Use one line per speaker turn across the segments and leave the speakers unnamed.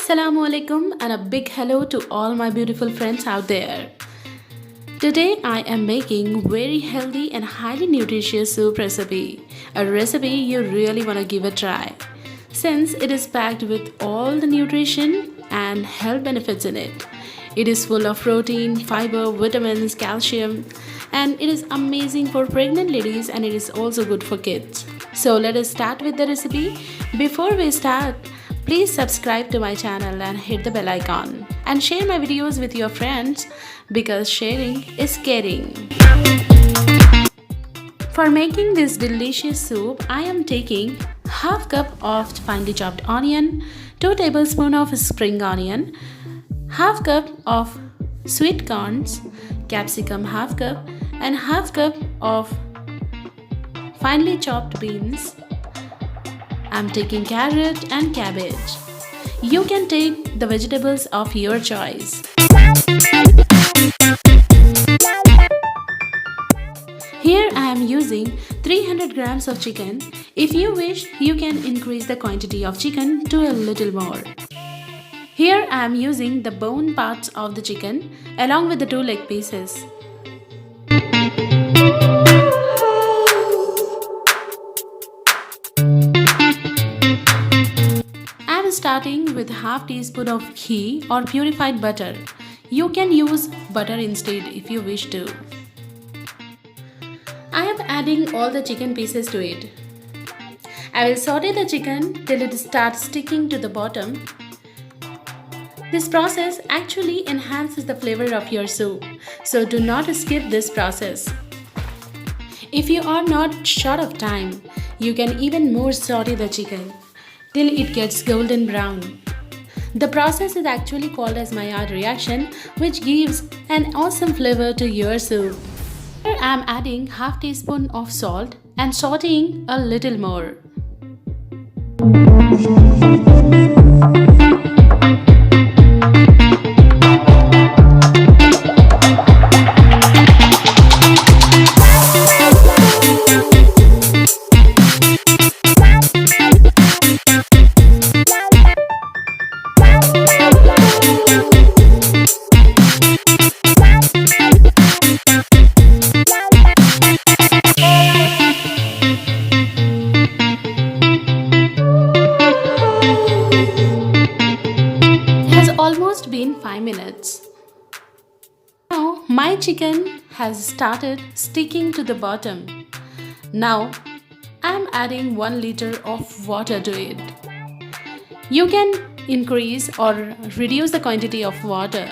Assalamu alaikum and a big hello to all my beautiful friends out there. Today I am making very healthy and highly nutritious soup recipe. A recipe you really want to give a try since it is packed with all the nutrition and health benefits in it. It is full of protein, fiber, vitamins, calcium, and it is amazing for pregnant ladies and it is also good for kids. So let us start with the recipe. Before we start, please subscribe to my channel and hit the bell icon and share my videos with your friends because sharing is caring. For making this delicious soup, I am taking half cup of finely chopped onion, 2 tablespoons of spring onion, half cup of sweet corns, capsicum half cup, and half cup of finely chopped beans. I'm taking carrot and cabbage. You can take the vegetables of your choice. Here I am using 300 grams of chicken. If you wish, you can increase the quantity of chicken to a little more. Here I am using the bone parts of the chicken along with the 2 leg pieces. I am starting with half teaspoon of ghee or purified butter. You can use butter instead if you wish to. I am adding all the chicken pieces to it. I will saute the chicken till it starts sticking to the bottom. This process actually enhances the flavor of your soup, so do not skip this process. If you are not short of time, you can even more saute the chicken till it gets golden brown. The process is actually called as Maillard reaction, which gives an awesome flavor to your soup. Here I am adding half teaspoon of salt and sauteing a little more. Almost been 5 minutes. Now my chicken has started sticking to the bottom. Now I am adding 1 liter of water to it. You can increase or reduce the quantity of water.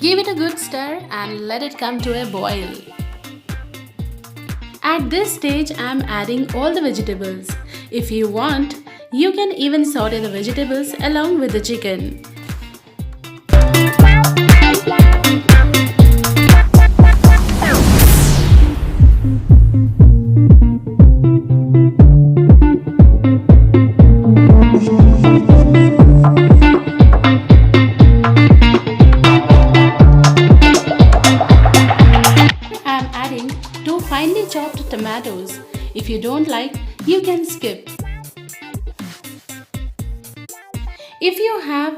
Give it a good stir and let it come to a boil. At this stage, I am adding all the vegetables. If you want, you can even saute the vegetables along with the chicken. I am adding 2 finely chopped tomatoes. If you don't like, you can skip. If you have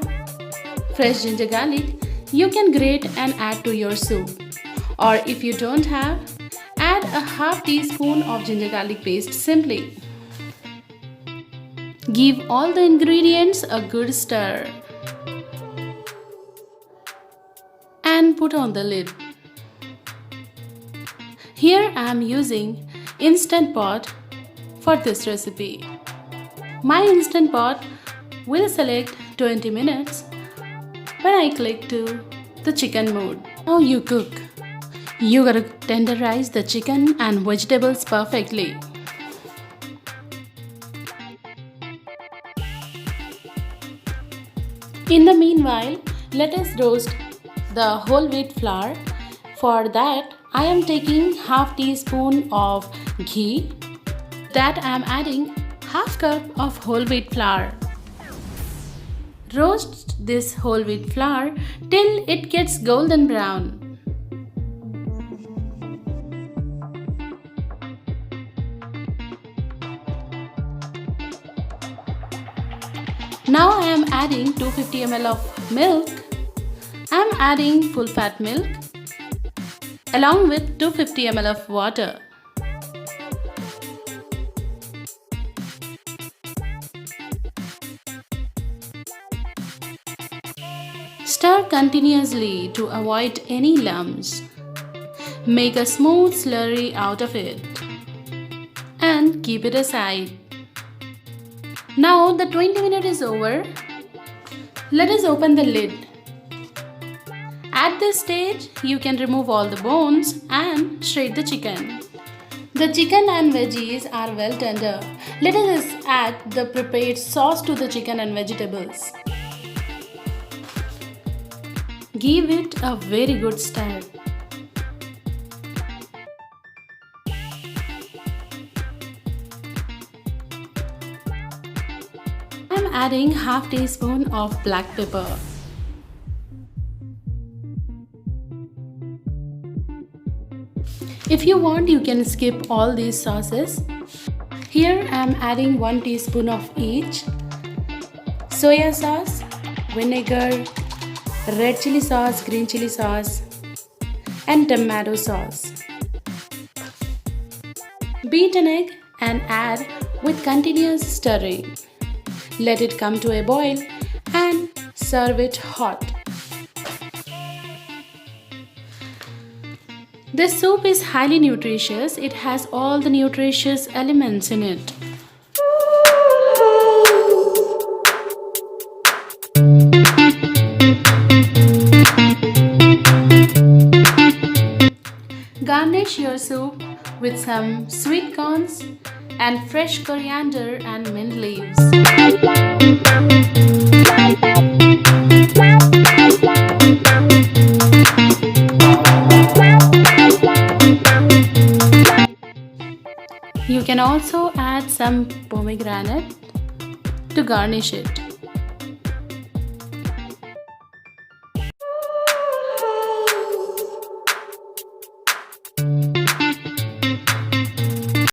fresh ginger garlic, you can grate and add to your soup. Or if you don't have, add a half teaspoon of ginger garlic paste simply. Give all the ingredients a good stir and put on the lid. Here I am using Instant Pot for this recipe. My Instant Pot will select 20 minutes when I click to the chicken mode. Now you cook. You gotta tenderize the chicken and vegetables perfectly. In the meanwhile, let us roast the whole wheat flour. For that, I am taking half teaspoon of ghee. That I am adding half cup of whole wheat flour. Roast this whole wheat flour till it gets golden brown. Now I am adding 250 ml of milk. I am adding full fat milk along with 250 ml of water. Stir continuously to avoid any lumps. Make a smooth slurry out of it and keep it aside. Now the 20 minutes is over. Let us open the lid. At this stage, you can remove all the bones and shred the chicken. The chicken and veggies are well tender. Let us add the prepared sauce to the chicken and vegetables. Give it a very good stir. I am adding half teaspoon of black pepper. If you want, you can skip all these sauces. Here I am adding 1 teaspoon of each: soya sauce, vinegar, red chili sauce, green chili sauce, and tomato sauce. Beat an egg and add with continuous stirring. Let it come to a boil and serve it hot. This soup is highly nutritious. It has all the nutritious elements in it. Garnish your soup with some sweet corns and fresh coriander and mint leaves. You can also add some pomegranate to garnish it.